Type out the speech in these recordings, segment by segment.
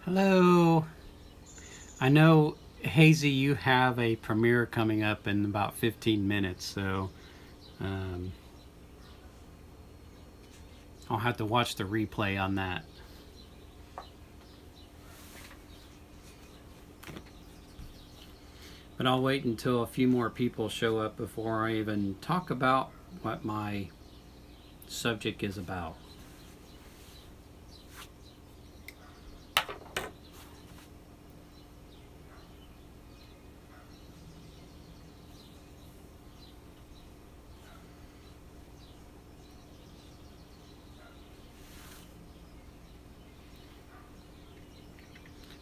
Hello. I know, Hazy, you have a premiere coming up in about 15 minutes, so um, I'll have to watch the replay on that. But I'll wait until a few more people show up before I even talk about what my subject is about.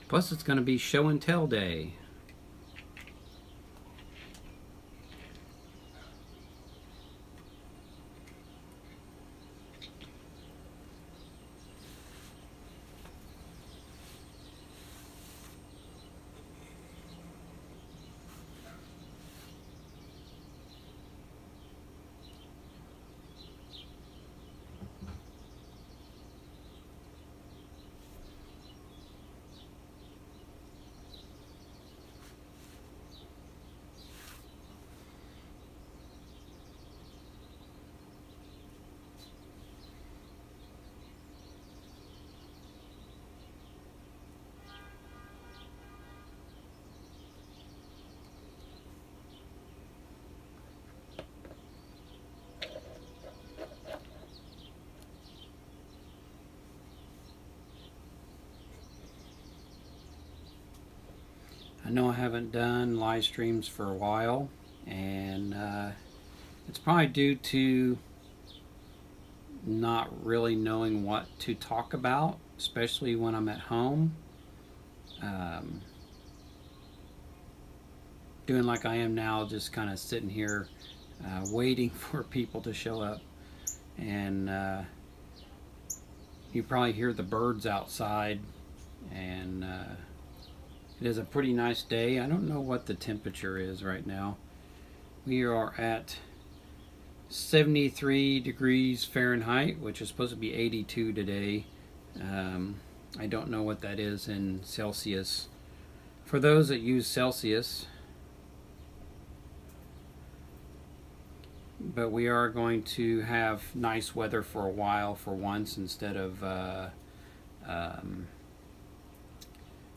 Plus, it's going to be show and tell day. I know I haven't done live streams for a while, and it's probably due to not really knowing what to talk about, especially when I'm at home. Um, Doing like I am now, just kind of sitting here waiting for people to show up. And you probably hear the birds outside, and it is a pretty nice day. I don't know what the temperature is right now. We are at 73 degrees Fahrenheit, which is supposed to be 82 today. I don't know what that is in Celsius. For those that use Celsius, but we are going to have nice weather for a while for once instead of um,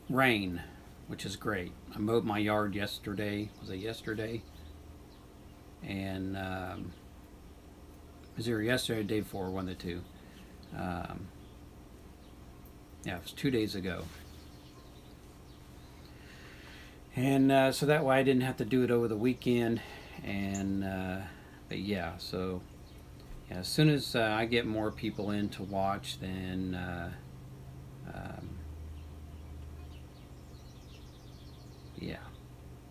rain, which is great. I mowed my yard yesterday. Was it yesterday? And it was either yesterday or the day before, one of the two. Um, yeah, it was 2 days ago. And so that way I didn't have to do it over the weekend. And but yeah, so yeah, as soon as I get more people in to watch, then um, yeah,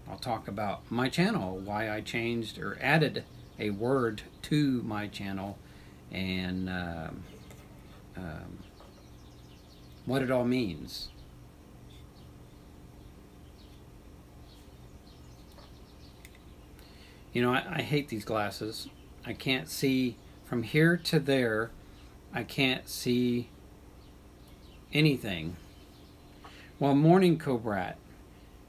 I'll talk about my channel, why I changed or added a word to my channel, and um, what it all means. You know, I hate these glasses. I can't see from here to there. I can't see anything. Well, morning Cobrat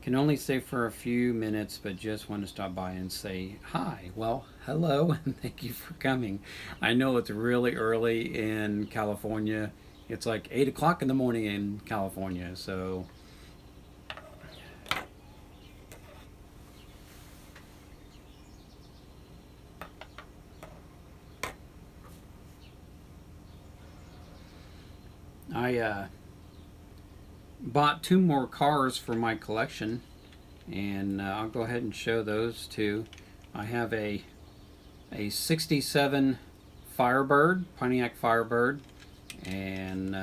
can only stay for a few minutes, but just want to stop by and say hi. Well, hello, and thank you for coming. I know it's really early in California. It's like 8 o'clock in the morning in California, so I bought two more cars for my collection, and I'll go ahead and show those two. I have a 67 Firebird, Pontiac Firebird, and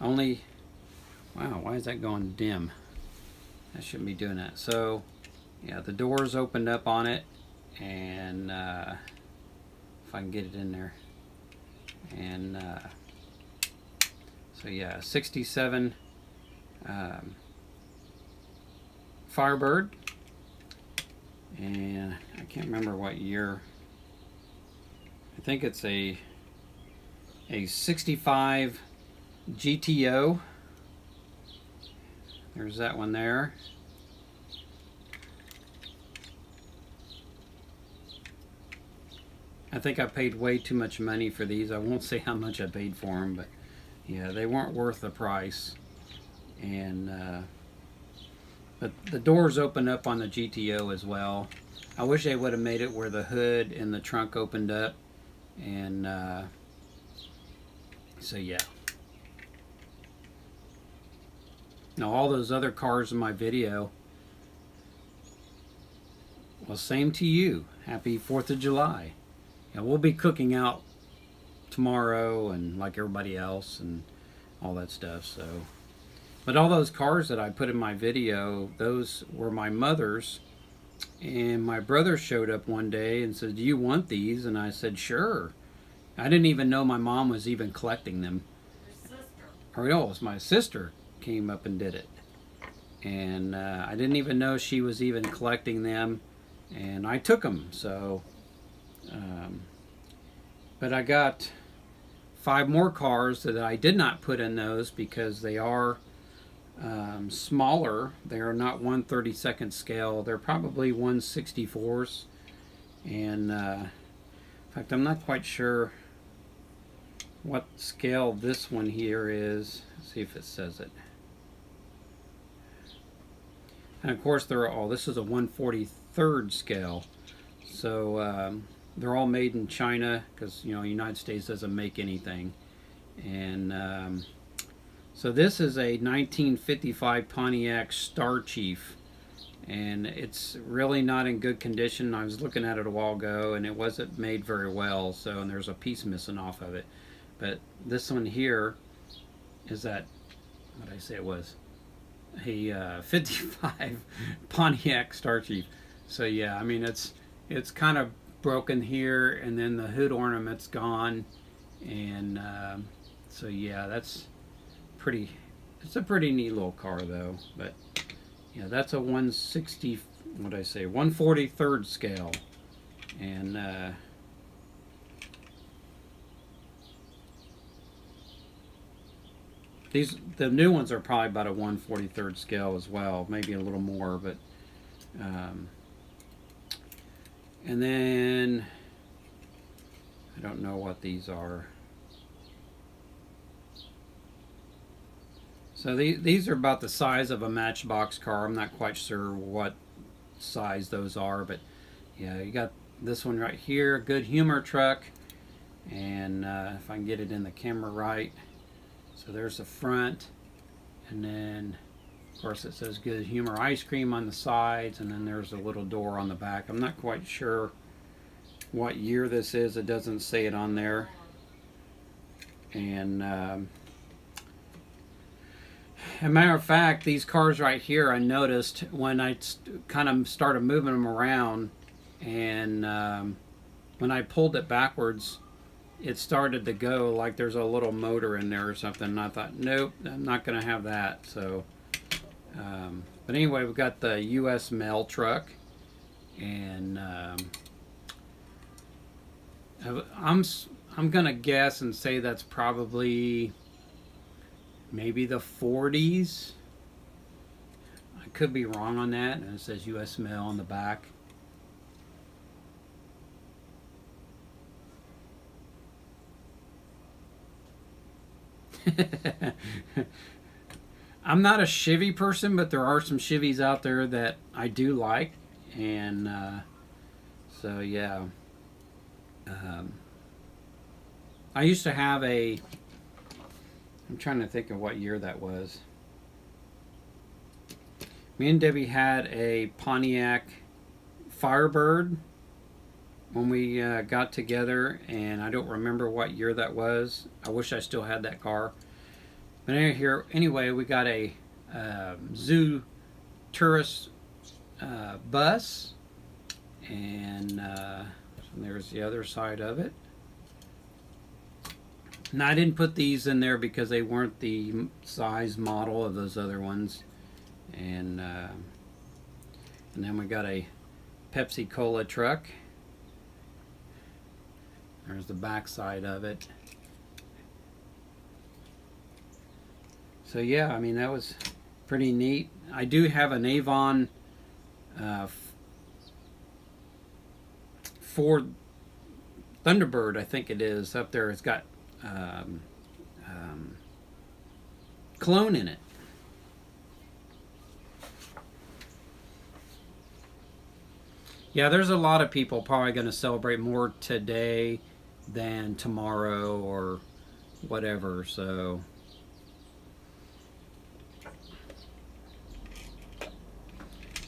only, wow, why is that going dim? I shouldn't be doing that. So yeah, the doors opened up on it, and if I can get it in there, and so yeah, 67 um, Firebird, and I can't remember what year. I think it's a 65 GTO, There's that one there. I think I paid way too much money for these. I won't say how much I paid for them, but yeah, they weren't worth the price. And but the doors open up on the GTO as well. I wish they would have made it where the hood and the trunk opened up. And so yeah. Now all those other cars in my video, well, same to you. Happy 4th of July. Yeah, we'll be cooking out tomorrow and like everybody else and all that stuff. So, but all those cars that I put in my video, those were my mother's. And my brother showed up one day and said, "Do you want these?" And I said, "Sure." I didn't even know my mom was even collecting them. Your sister. Or no, it was my sister came up and did it. And I didn't even know she was even collecting them. And I took them. So, but I got 5 more cars that I did not put in those because they are smaller. They are not 1/32 scale. They're probably 1/64. And in fact, I'm not quite sure what scale this one here is. Let's see if it says it. And of course, they're all. This is a 1/43 scale. So they're all made in China because the United States doesn't make anything. And so this is a 1955 Pontiac Star Chief, and it's really not in good condition. I was looking at it a while ago, and it wasn't made very well. So, and there's a piece missing off of it. But this one here is that, what did I say it was? A 55 Pontiac Star Chief. So yeah, I mean it's kind of broken here, and then the hood ornament's gone, and so yeah, that's pretty. It's a pretty neat little car though. But yeah, that's a 160. What did I say? 1/43 scale, and the new ones are probably about a 1/43 scale as well, maybe a little more, but and then I don't know what these are. So these are about the size of a Matchbox car. I'm not quite sure what size those are, but yeah, you got this one right here, Good Humor truck, and if I can get it in the camera right. So there's the front, and then of course it says Good Humor Ice Cream on the sides, and then there's a little door on the back. I'm not quite sure what year this is. It doesn't say it on there. And as a matter of fact, these cars right here, I noticed when I kind of started moving them around, and when I pulled it backwards, it started to go like there's a little motor in there or something. And I thought, nope, I'm not going to have that. So, but anyway, we've got the U.S. mail truck, and I'm going to guess and say that's probably maybe the 40s. I could be wrong on that. And it says U.S. mail on the back. I'm not a Chevy person, but there are some Chevys out there that I do like, and so yeah. I used to have a. I'm trying to think of what year that was. Me and Debbie had a Pontiac Firebird when we got together, and I don't remember what year that was. I wish I still had that car. But anyway, we got a Zoo tourist bus, and there's the other side of it. Now, I didn't put these in there because they weren't the size model of those other ones. And then we got a Pepsi Cola truck. There's the back side of it. So yeah, I mean, that was pretty neat. I do have an Avon Ford Thunderbird, I think it is, up there. It's got cologne in it. Yeah, there's a lot of people probably going to celebrate more today than tomorrow or whatever, so.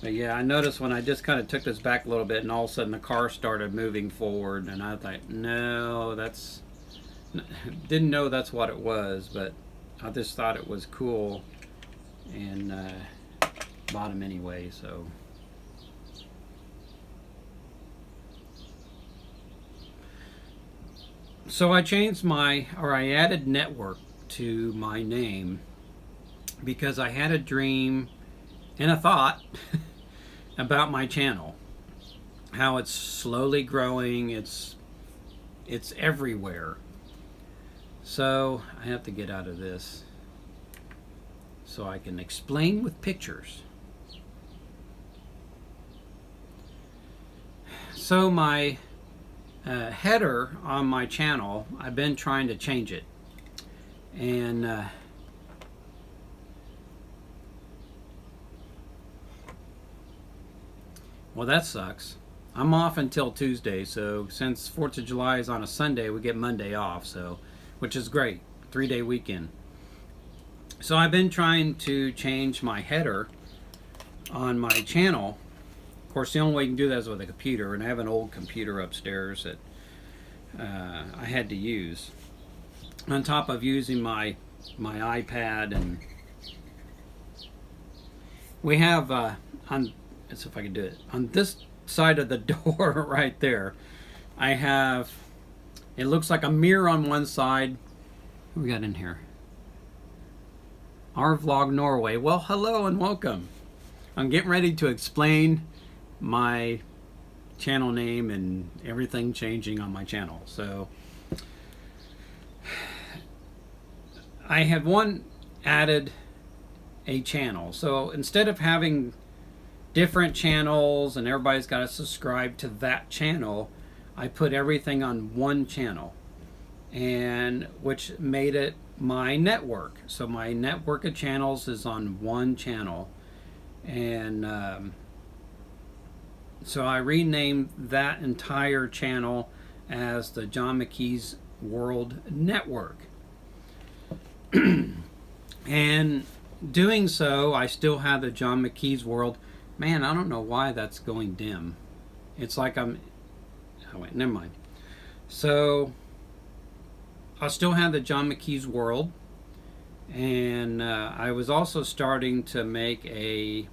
But yeah, I noticed when I just kind of took this back a little bit and all of a sudden the car started moving forward, and I thought, no, didn't know that's what it was, but I just thought it was cool and bought them anyway, so. So I added network to my name because I had a dream and a thought about my channel, how it's slowly growing, it's everywhere. So I have to get out of this so I can explain with pictures. So my header on my channel, I've been trying to change it, and well, that sucks. I'm off until Tuesday, so since 4th of July is on a Sunday, we get Monday off, so which is great. 3-day weekend. So I've been trying to change my header on my channel. Of course, the only way you can do that is with a computer, and I have an old computer upstairs that I had to use, on top of using my iPad. And we have let's see if I can do it, on this side of the door right there, I have, it looks like a mirror on one side. What we got in here? Our Vlog Norway. Well, hello and welcome. I'm getting ready to explain my channel name and everything changing on my channel. So I have added a channel. So instead of having different channels and everybody's got to subscribe to that channel, I put everything on one channel, and which made it my network. So my network of channels is on one channel, and so I renamed that entire channel as the John McKee's World Network. And doing so, I still have the John McKee's World. Man, I don't know why that's going dim. It's like oh wait, never mind. So I still have the John McKee's World, and I was also starting to make a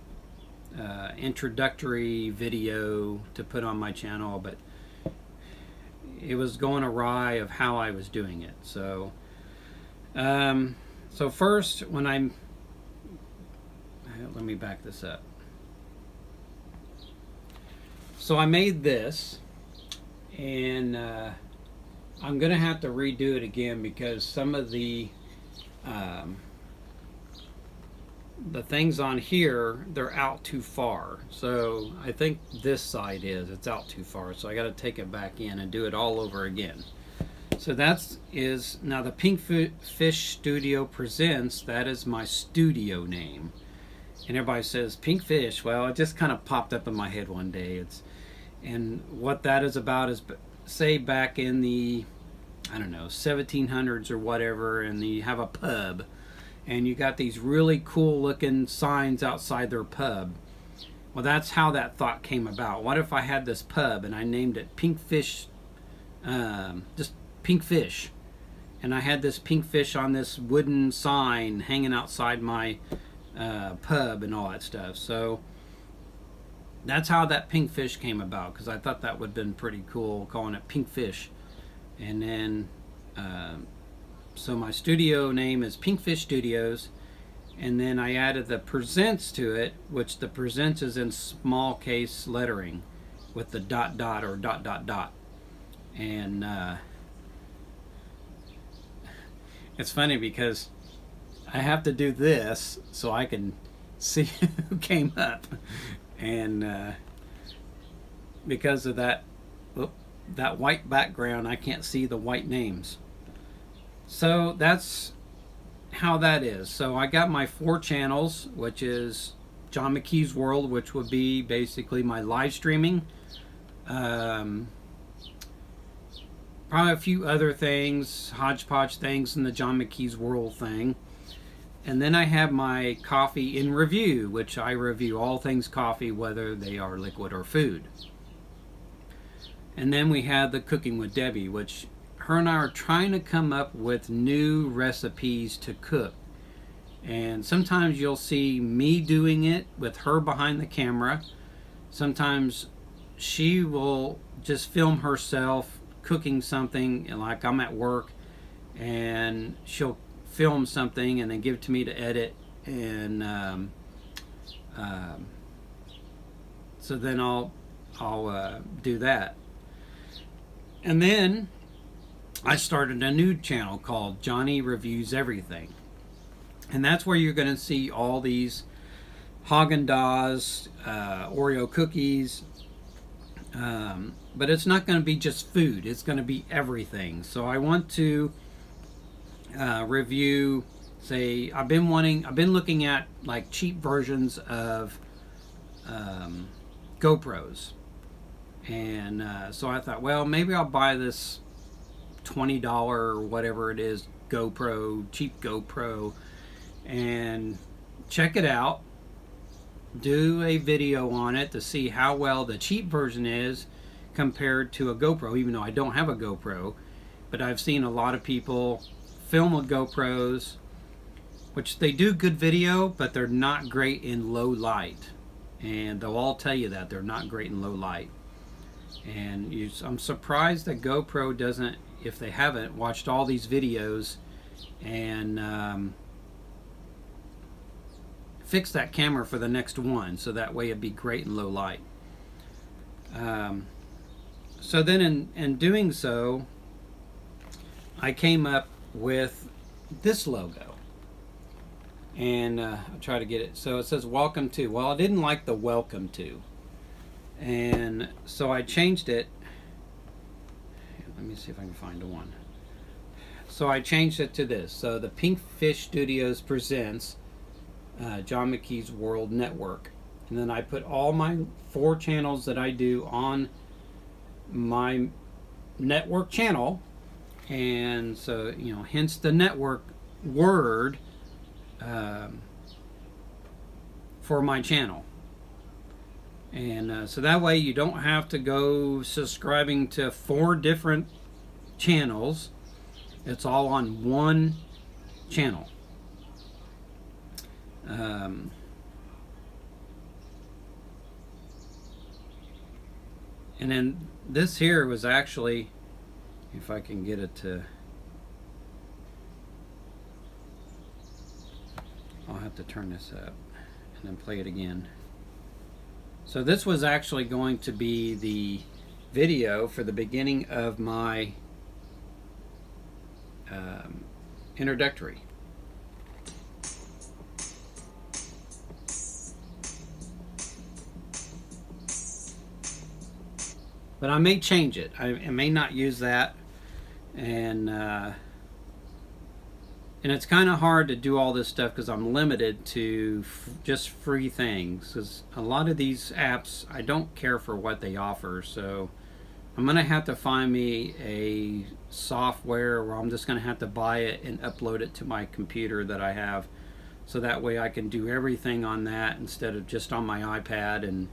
introductory video to put on my channel, but it was going awry of how I was doing it. So so first, let me back this up. So I made this, and I'm gonna have to redo it again because some of the things on here, they're out too far. So I think this side it's out too far, so I got to take it back in and do it all over again. So is now the Pink Fish Studio Presents. That is my studio name, and everybody says Pink Fish. Well, it just kind of popped up in my head one day. And what that is about is, say back in the, I don't know, 1700s or whatever, and you have a pub, and you got these really cool looking signs outside their pub. Well, that's how that thought came about. What if I had this pub and I named it Pink Fish, just Pink Fish, and I had this pink fish on this wooden sign hanging outside my pub and all that stuff. So that's how that Pink Fish came about, because I thought that would have been pretty cool, calling it Pink Fish. And then so my studio name is Pink Fish Studios, and then I added the presents to it, which the presents is in small case lettering with the ... or ... And it's funny because I have to do this so I can see who came up. And because of that, that white background, I can't see the white names. So that's how that is. So I got my 4 channels, which is John McKee's World, which would be basically my live streaming. Probably a few other things, hodgepodge things in the John McKee's World thing. And then I have my coffee in review, which I review all things coffee, whether they are liquid or food. And then we have the Cooking with Debbie, which her and I are trying to come up with new recipes to cook. And sometimes you'll see me doing it with her behind the camera. Sometimes she will just film herself cooking something, like I'm at work, and she'll film something and then give it to me to edit. And so then I'll do that. And then I started a new channel called Johnny Reviews Everything. And that's where you're going to see all these Haagen-Dazs, Oreo cookies. But it's not going to be just food. It's going to be everything. So I want to review, say, I've been looking at like cheap versions of GoPros. And so I thought, well, maybe I'll buy this $20 or whatever it is GoPro, cheap GoPro, and check it out, do a video on it to see how well the cheap version is compared to a GoPro, even though I don't have a GoPro. But I've seen a lot of people film with GoPros, which they do good video, but they're not great in low light. And they'll all tell you that they're not great in low light. And I'm surprised that GoPro doesn't, if they haven't, watched all these videos and fix that camera for the next one, so that way it'd be great in low light. So then in doing so, I came up with this logo. And I'll try to get it. So it says welcome to. Well, I didn't like the welcome to. And so I changed it. Let me see if I can find one. So I changed it to this. So the Pink Fish Studios presents John McKee's World Network. And then I put all my 4 channels that I do on my network channel. And so, you know, hence the network word for my channel. And so that way you don't have to go subscribing to 4 different channels. It's all on one channel. And then this here was actually, if I can get it to, I'll have to turn this up and then play it again. So this was actually going to be the video for the beginning of my introductory. But I may change it. I may not use that. And it's kind of hard to do all this stuff because I'm limited to just free things. Because a lot of these apps, I don't care for what they offer. So I'm going to have to find me a software where I'm just going to have to buy it and upload it to my computer that I have. So that way I can do everything on that instead of just on my iPad. And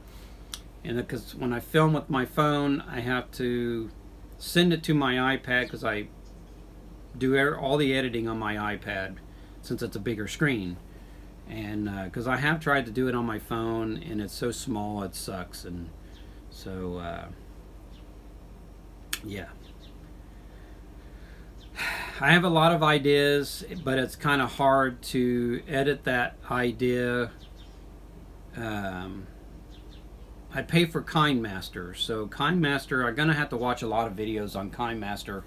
because when I film with my phone, I have to send it to my iPad because I do all the editing on my iPad since it's a bigger screen. And because I have tried to do it on my phone and it's so small it sucks. And so yeah, I have a lot of ideas, but it's kind of hard to edit that idea. I pay for KineMaster, so KineMaster, I'm gonna have to watch a lot of videos on KineMaster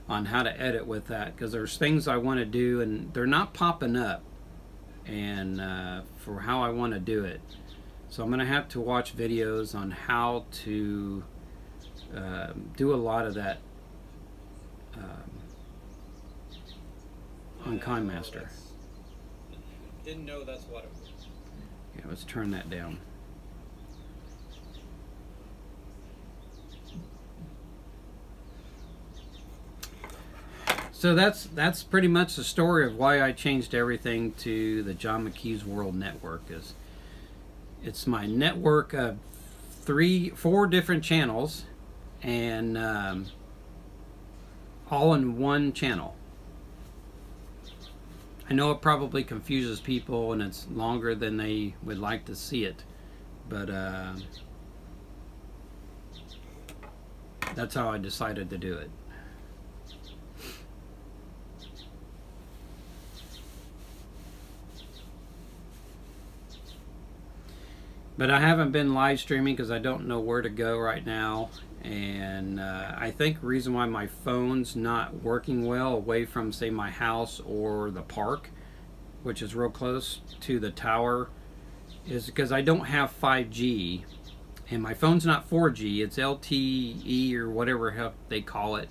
on how to edit with that, because there's things I want to do and they're not popping up. and for how I want to do it. So I'm going to have to watch videos on how to do a lot of that on KineMaster. Didn't know that's what it was. Yeah, let's turn that down. So that's pretty much the story of why I changed everything to the John McKee's World Network. It's my network of 4 different channels, and all in one channel. I know it probably confuses people and it's longer than they would like to see it, but that's how I decided to do it. But I haven't been live streaming because I don't know where to go right now, and I think the reason why my phone's not working well away from, say, my house or the park, which is real close to the tower, is because I don't have 5G, and my phone's not 4G, it's LTE or whatever they call it,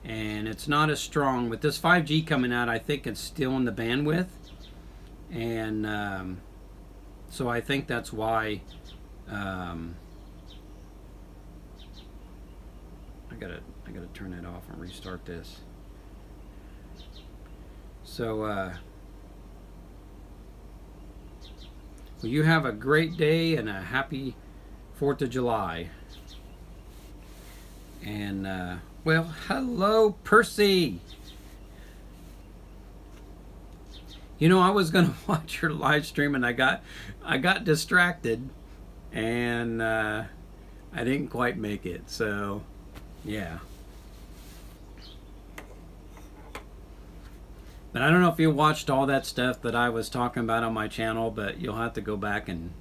and it's not as strong. With this 5G coming out, I think it's still in the bandwidth, and so I think that's why I gotta turn it off and restart this. So well, you have a great day and a happy 4th of July. And well, hello, Percy. You know, I was gonna watch your live stream and I got distracted, and I didn't quite make it. So, yeah. But I don't know if you watched all that stuff that I was talking about on my channel, but you'll have to go back and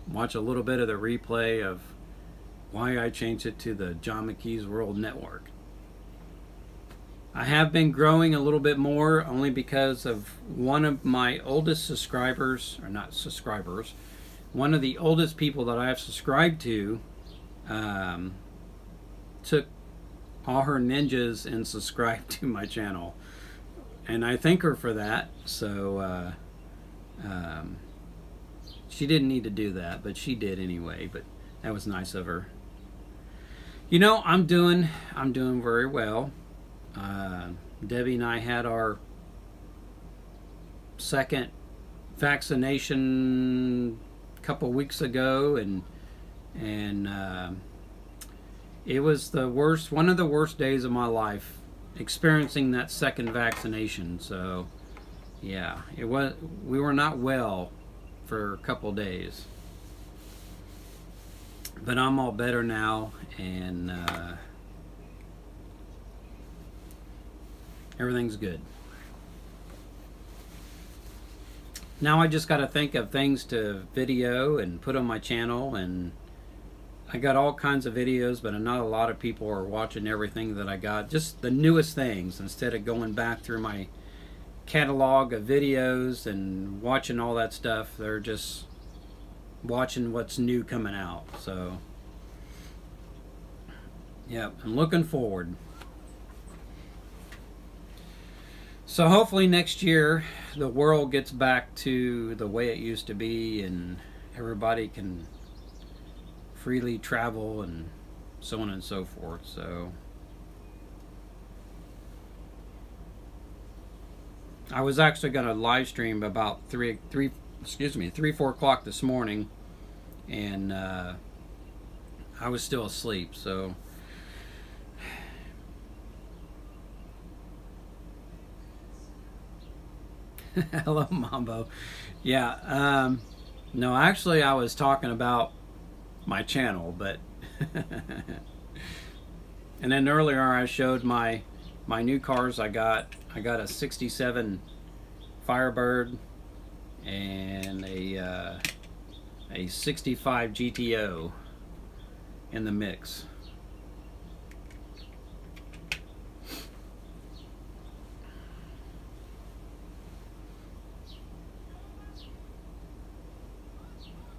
watch a little bit of the replay of why I changed it to the John McKee's World Network. I have been growing a little bit more only because of one of my oldest subscribers, or not subscribers, one of the oldest people that I have subscribed to took all her ninjas and subscribed to my channel. And I thank her for that. So she didn't need to do that, but she did anyway. But that was nice of her. You know, I'm doing very well. Debbie and I had our second vaccination a couple weeks ago, and it was one of the worst days of my life, experiencing that second vaccination. So yeah, we were not well for a couple days, but I'm all better now, and everything's good. Now I just got to think of things to video and put on my channel, and I got all kinds of videos, but not a lot of people are watching everything that I got. Just the newest things, instead of going back through my catalog of videos and watching all that stuff. They're just watching what's new coming out. So yeah, I'm looking forward. So hopefully next year the world gets back to the way it used to be, and everybody can freely travel and so on and so forth. So I was actually going to live stream about 4 o'clock this morning, and I was still asleep. So hello, Mambo. Yeah, no, actually I was talking about my channel, but and then earlier I showed my new cars. I got a 67 Firebird and a 65 GTO in the mix.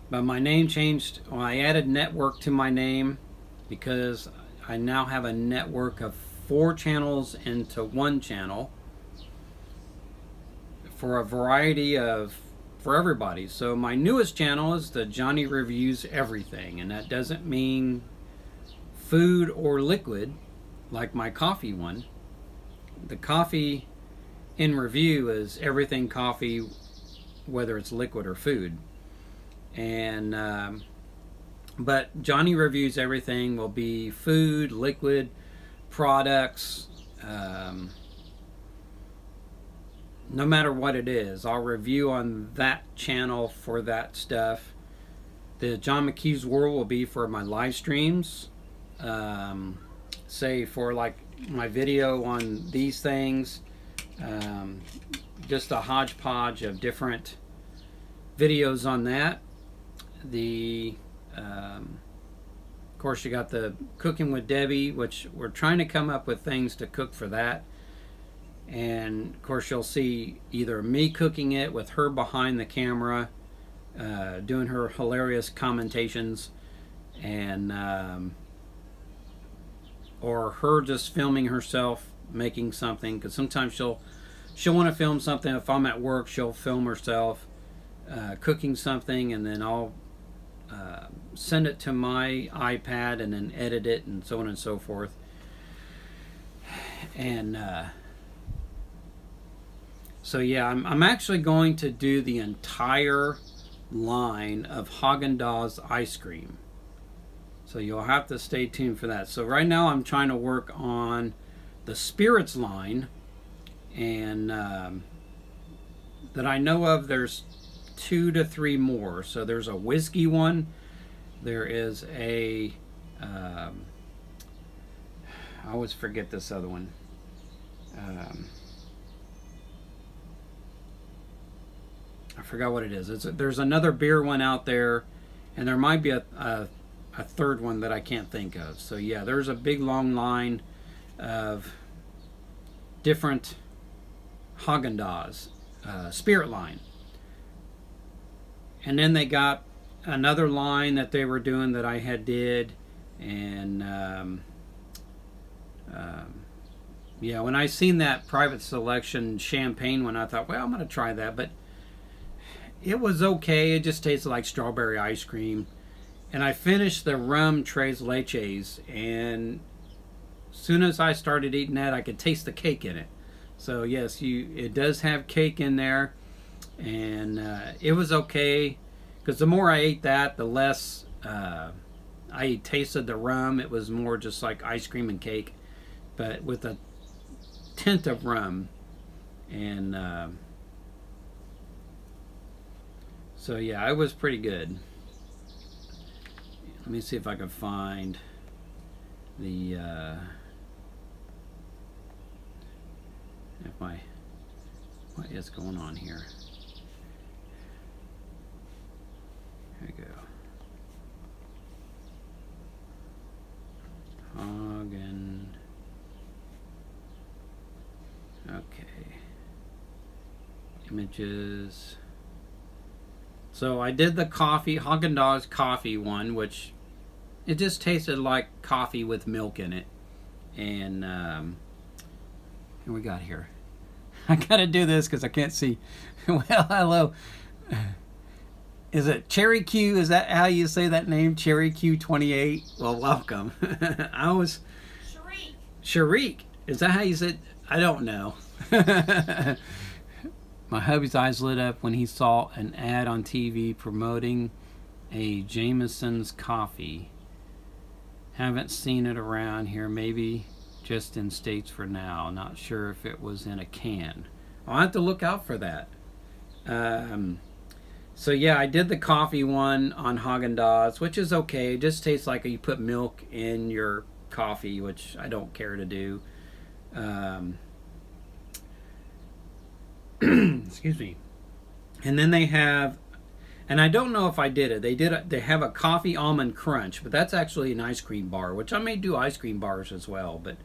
But my name changed. Well, I added network to my name because I now have a network of 4 channels into one channel for a variety of, for everybody. So my newest channel is the Johnny Reviews Everything, and that doesn't mean food or liquid like my coffee one. The coffee in review is everything coffee, whether it's liquid or food. And but Johnny Reviews Everything will be food, liquid, products, no matter what it is. I'll review on that channel for that stuff. The John McKee's World will be for my live streams. Say for like my video on these things, just a hodgepodge of different videos on that. Of course, you got the Cooking with Debbie, which we're trying to come up with things to cook for that. And of course, you'll see either me cooking it with her behind the camera, doing her hilarious commentations, and or her just filming herself making something. Because sometimes she'll want to film something. If I'm at work, she'll film herself cooking something, and then I'll send it to my iPad and then edit it and so on and so forth. And so yeah, I'm actually going to do the entire line of Haagen-Dazs ice cream. So you'll have to stay tuned for that. So right now I'm trying to work on the spirits line, and that I know of, there's 2 to 3 more. So there's a whiskey one. There is a I always forget this other one. I forgot what it is. There's another beer one out there, and there might be a third one that I can't think of. So yeah, there's a big long line of different Haagen-Dazs spirit line. And then they got another line that they were doing that I had did, and yeah, when I seen that Private Selection champagne one, I thought, well, I'm going to try that, but it was okay. It just tasted like strawberry ice cream. And I finished the rum tres leches, and as soon as I started eating that, I could taste the cake in it. So yes, it does have cake in there, and it was okay, because the more I ate that, the less I tasted the rum. It was more just like ice cream and cake, but with a tint of rum. And so yeah, it was pretty good. Let me see if I can find the what is going on here. There we go. Hagen. Okay. Images. So I did the coffee, Haagen-Dazs coffee one, which it just tasted like coffee with milk in it. And what we got here? I gotta do this because I can't see. Well, hello. Is it Cherry Q? Is that how you say that name? Cherry Q28? Well, welcome. I was... Sharik. Sharik. Is that how you said? I don't know. My hubby's eyes lit up when he saw an ad on TV promoting a Jameson's coffee. Haven't seen it around here. Maybe just in States for now. Not sure if it was in a can. I'll have to look out for that. So yeah, I did the coffee one on Haagen-Dazs, which is okay. It just tastes like you put milk in your coffee, which I don't care to do. Excuse me. And then they have, and I don't know if I did it. They have a coffee almond crunch, but that's actually an ice cream bar, which I may do ice cream bars as well. But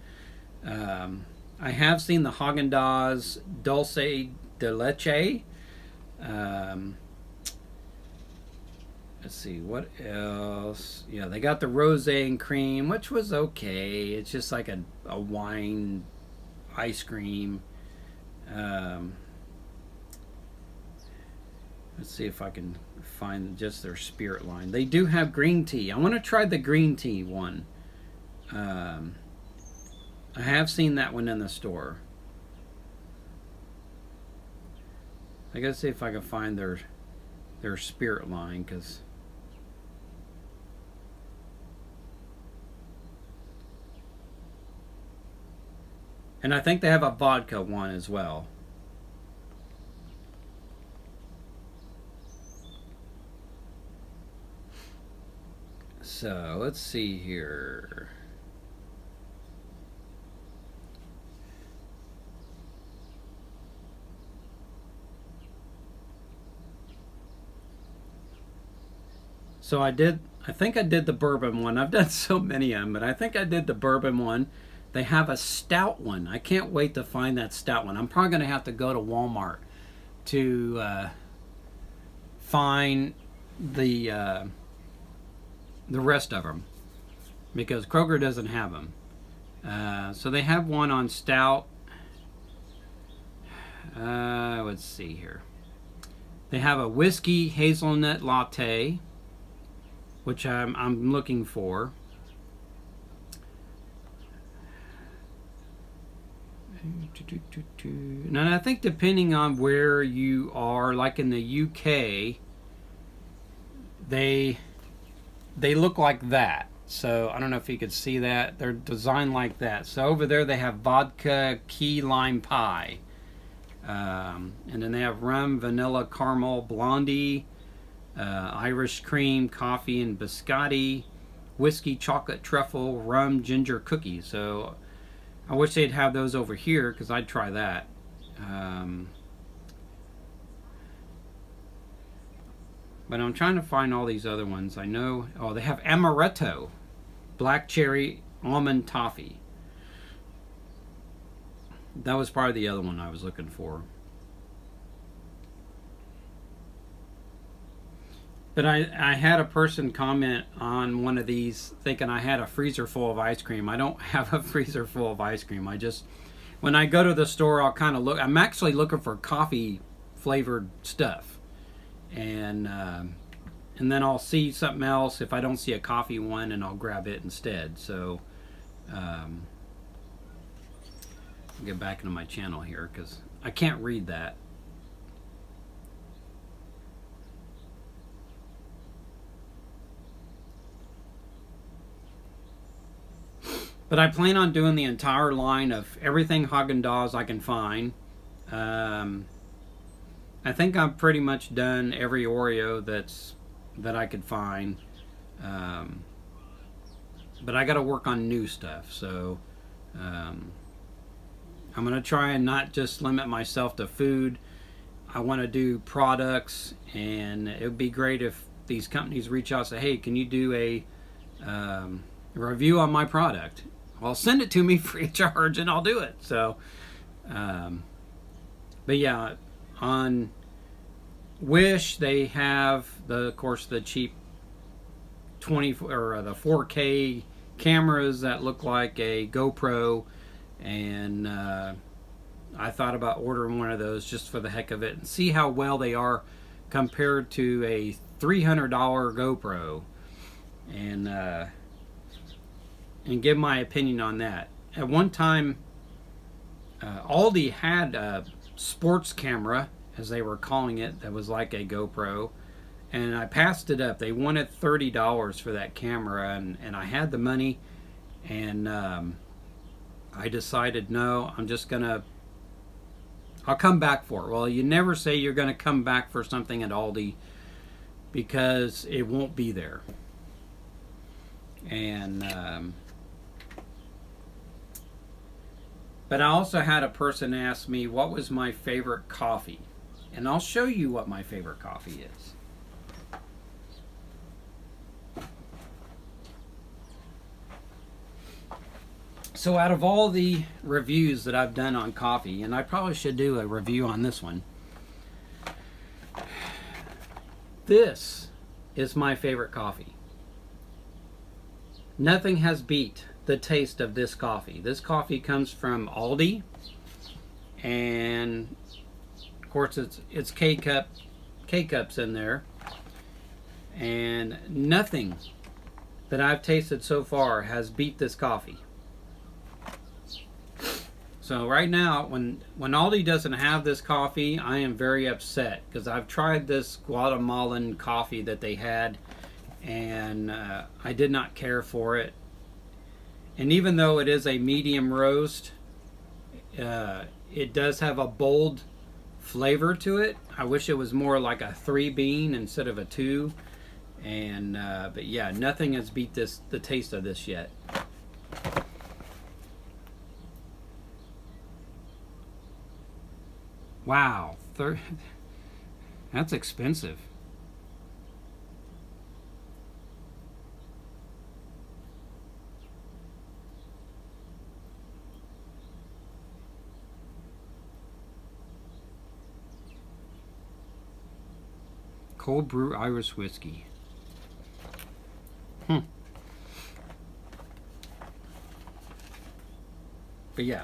I have seen the Haagen-Dazs Dulce de Leche. let's see, what else? Yeah, they got the rosé and cream, which was okay. It's just like a wine ice cream. Let's see if I can find just their spirit line. They do have green tea. I want to try the green tea one. I have seen that one in the store. I gotta see if I can find their spirit line, because and I think they have a vodka one as well. So let's see here. So I think I did the bourbon one. I've done so many of them, but I think I did the bourbon one. They have a stout one. I can't wait to find that stout one. I'm probably going to have to go to Walmart to find the rest of them, because Kroger doesn't have them. So they have one on stout. Let's see here. They have a whiskey hazelnut latte, which I'm looking for. And I think depending on where you are, like in the UK, they look like that. So I don't know if you could see that. They're designed like that. So over there they have vodka key lime pie. And then they have rum, vanilla, caramel, blondie, Irish cream, coffee and biscotti, whiskey, chocolate, truffle, rum, ginger cookies. So I wish they'd have those over here, because I'd try that. But I'm trying to find all these other ones. I know, oh, they have amaretto, black cherry, almond toffee. That was probably the other one I was looking for. But I had a person comment on one of these thinking I had a freezer full of ice cream. I don't have a freezer full of ice cream. I just, when I go to the store, I'll kind of look. I'm actually looking for coffee flavored stuff. And then I'll see something else. If I don't see a coffee one, and I'll grab it instead. So I'll get back into my channel here, because I can't read that. But I plan on doing the entire line of everything Haagen-Dazs I can find. I think I'm pretty much done every Oreo that I could find. But I got to work on new stuff. So I'm going to try and not just limit myself to food. I want to do products, and it would be great if these companies reach out and say, hey, can you do a review on my product? Well, send it to me free of charge, and I'll do it. So, but yeah, on Wish they have of course the cheap 20 or the 4K cameras that look like a GoPro, and I thought about ordering one of those just for the heck of it and see how well they are compared to a $300 GoPro, and give my opinion on that. At one time, Aldi had a sports camera, as they were calling it, that was like a GoPro, and I passed it up. They wanted $30 for that camera, and I had the money, and I decided, no, I'll come back for it. Well, you never say you're going to come back for something at Aldi, because it won't be there. And but I also had a person ask me what was my favorite coffee, and I'll show you what my favorite coffee is. So out of all the reviews that I've done on coffee, and I probably should do a review on this one, this is my favorite coffee. Nothing has beat the taste of this coffee. This coffee comes from Aldi, and of course it's K-cups in there, and nothing that I've tasted so far has beat this coffee. So right now, when Aldi doesn't have this coffee, I am very upset, because I've tried this Guatemalan coffee that they had, and I did not care for it. And even though it is a medium roast, it does have a bold flavor to it. I wish it was more like a 3 bean instead of a 2. And but yeah, nothing has beat the taste of this yet. Wow, that's expensive. Cold brew Irish whiskey. But yeah,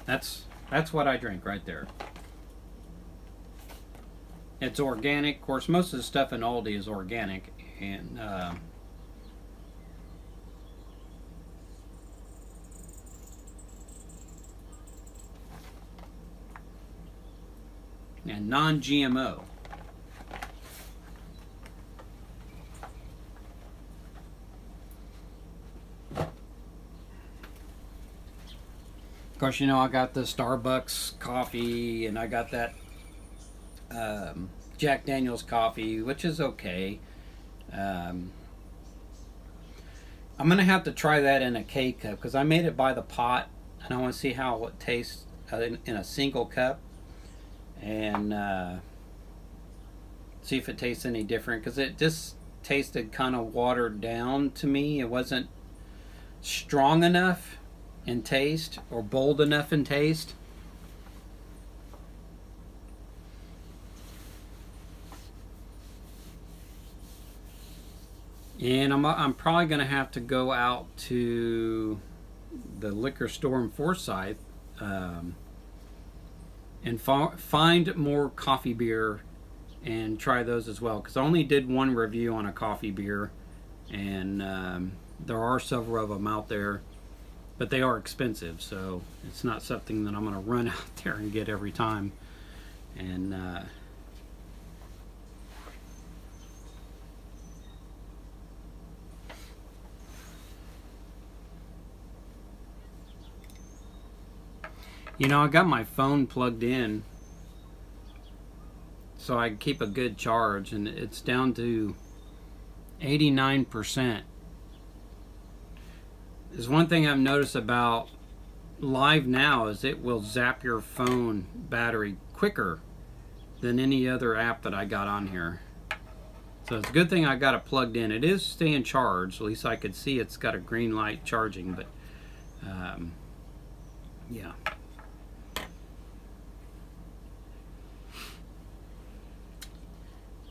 that's what I drink right there. It's organic. Of course, most of the stuff in Aldi is organic, and non-GMO. Of course, you know, I got the Starbucks coffee, and I got that Jack Daniel's coffee, which is okay. I'm gonna have to try that in a K-cup, because I made it by the pot, and I want to see how it tastes in a single cup, and see if it tastes any different, because it just tasted kind of watered down to me. It wasn't strong enough in taste or bold enough in taste. And I'm probably going to have to go out to the liquor store in Forsyth and find more coffee beer and try those as well, because I only did one review on a coffee beer, and there are several of them out there, but they are expensive, so it's not something that I'm going to run out there and get every time. And you know, I got my phone plugged in so I can keep a good charge, and it's down to 89%. There's one thing I've noticed about Live Now is it will zap your phone battery quicker than any other app that I got on here. So it's a good thing I got it plugged in. It is staying charged. At least I could see it's got a green light charging, but yeah.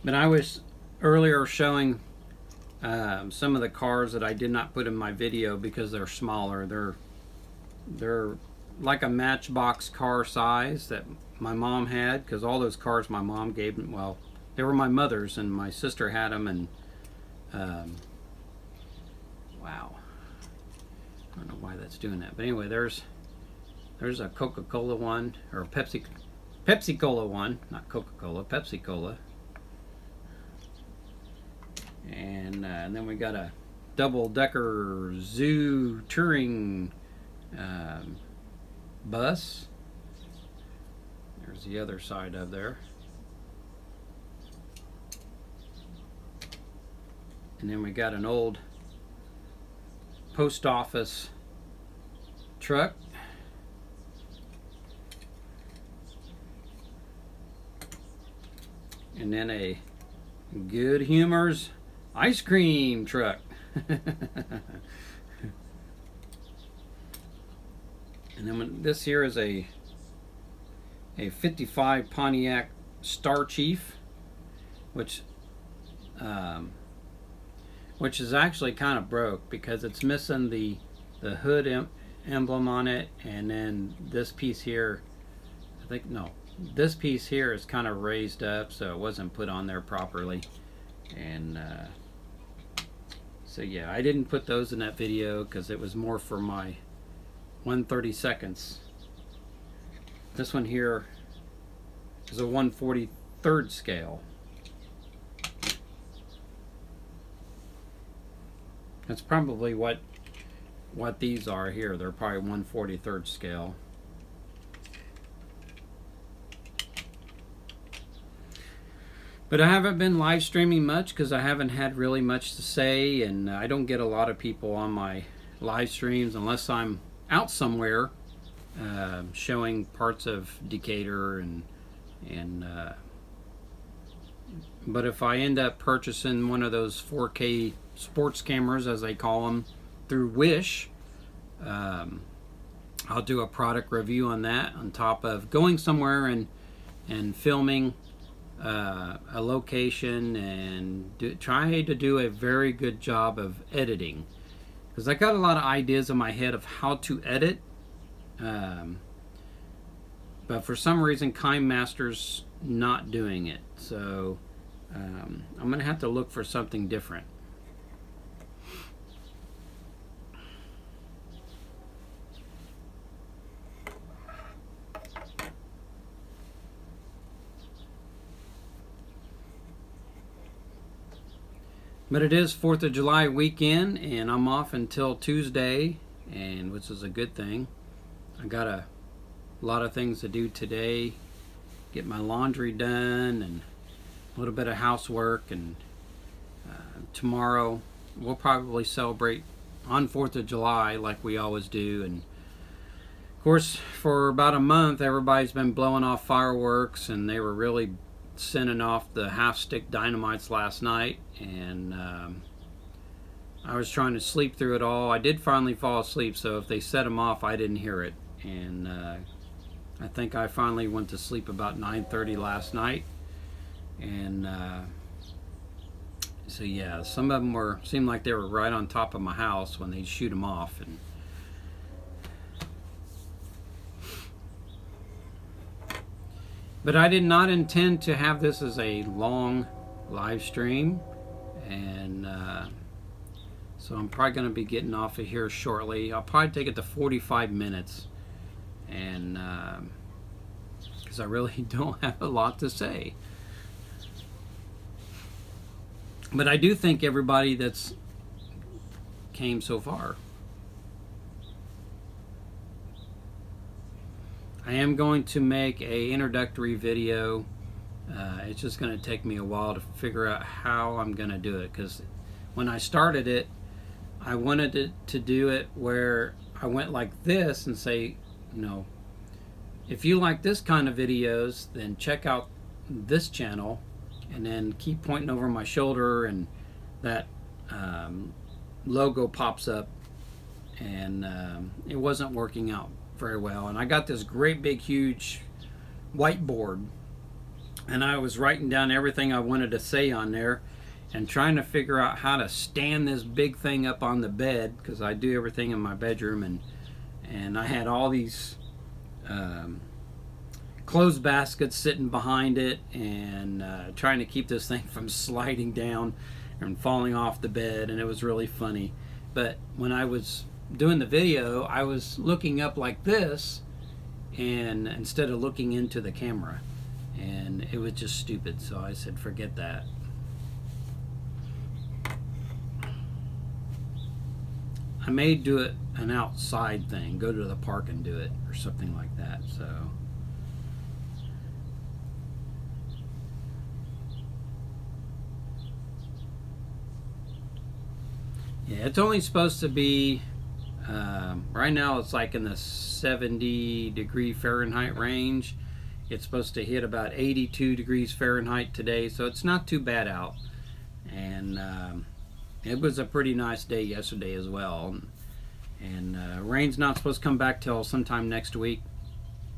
But I was earlier showing some of the cars that I did not put in my video because they're smaller. They're like a Matchbox car size that my mom had, because all those cars my mom gave me, well, they were my mother's, and my sister had them, and wow, I don't know why that's doing that, but anyway, there's a Coca-Cola one, or a Pepsi-Cola one, not Coca-Cola, Pepsi-Cola. And then we got a double-decker zoo touring bus. There's the other side of there. And then we got an old post office truck. And then a Good Humor's ice cream truck. And then this here is a 55 Pontiac Star Chief, which which is actually kind of broke because it's missing the hood emblem on it, and then this piece here, I think, no, this piece here is kind of raised up, so it wasn't put on there properly. And so yeah, I didn't put those in that video because it was more for my 1/32. This one here is a 1/43 scale. That's probably what these are here. They're probably 1/43 scale. But I haven't been live streaming much because I haven't had really much to say, and I don't get a lot of people on my live streams unless I'm out somewhere showing parts of Decatur and but if I end up purchasing one of those 4K sports cameras, as they call them, through Wish, I'll do a product review on that, on top of going somewhere and filming a location and try to do a very good job of editing, because I got a lot of ideas in my head of how to edit, but for some reason KineMaster's not doing it, so I'm gonna have to look for something different. But it is 4th of July weekend, and I'm off until Tuesday, and which is a good thing. I got a lot of things to do today. Get my laundry done and a little bit of housework, and tomorrow we'll probably celebrate on 4th of July like we always do. And of course, for about a month everybody's been blowing off fireworks, and they were really sending off the half-stick dynamites last night, and I was trying to sleep through it all. I did finally fall asleep, so if they set them off, I didn't hear it, and I think I finally went to sleep about 9:30 last night. And so yeah, some of them seemed like they were right on top of my house when they shoot them off. And but I did not intend to have this as a long live stream, and so I'm probably going to be getting off of here shortly. I'll probably take it to 45 minutes, and because I really don't have a lot to say. But I do thank everybody that's came so far. I am going to make a introductory video. It's just going to take me a while to figure out how I'm going to do it, because when I started it, I wanted it to do it where I went like this and say, you know, if you like this kind of videos, then check out this channel, and then keep pointing over my shoulder, and that logo pops up, and it wasn't working out very well. And I got this great big huge whiteboard, and I was writing down everything I wanted to say on there and trying to figure out how to stand this big thing up on the bed, because I do everything in my bedroom, and I had all these clothes baskets sitting behind it, and trying to keep this thing from sliding down and falling off the bed, and it was really funny. But when I was doing the video, I was looking up like this, and instead of looking into the camera, and it was just stupid, so I said forget that. I may do it an outside thing, go to the park and do it or something like that. So yeah, it's only supposed to be right now it's like in the 70 degree Fahrenheit range. It's supposed to hit about 82 degrees Fahrenheit today, so it's not too bad out. And it was a pretty nice day yesterday as well. And rain's not supposed to come back till sometime next week,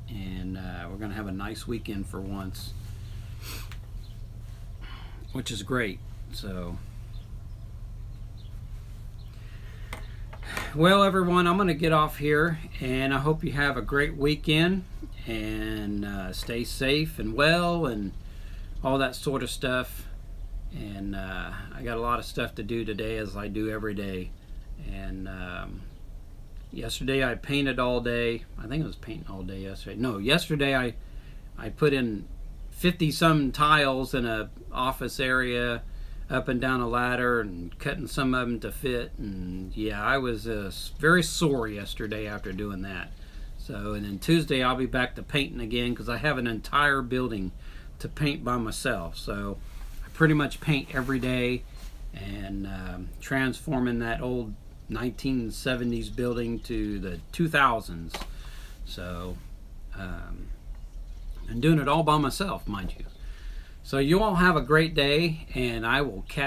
and we're gonna have a nice weekend for once, which is great. So well, everyone, I'm going to get off here, and I hope you have a great weekend, and stay safe and well, and all that sort of stuff. And I got a lot of stuff to do today, as I do every day. And yesterday I painted all day. I think it was painting all day yesterday. No, yesterday I put in 50 some tiles in a office area, up and down a ladder, and cutting some of them to fit. And yeah, I was very sore yesterday after doing that. So, and then Tuesday I'll be back to painting again, because I have an entire building to paint by myself. So I pretty much paint every day, and transforming that old 1970s building to the 2000s. So and doing it all by myself, mind you. So you all have a great day, and I will catch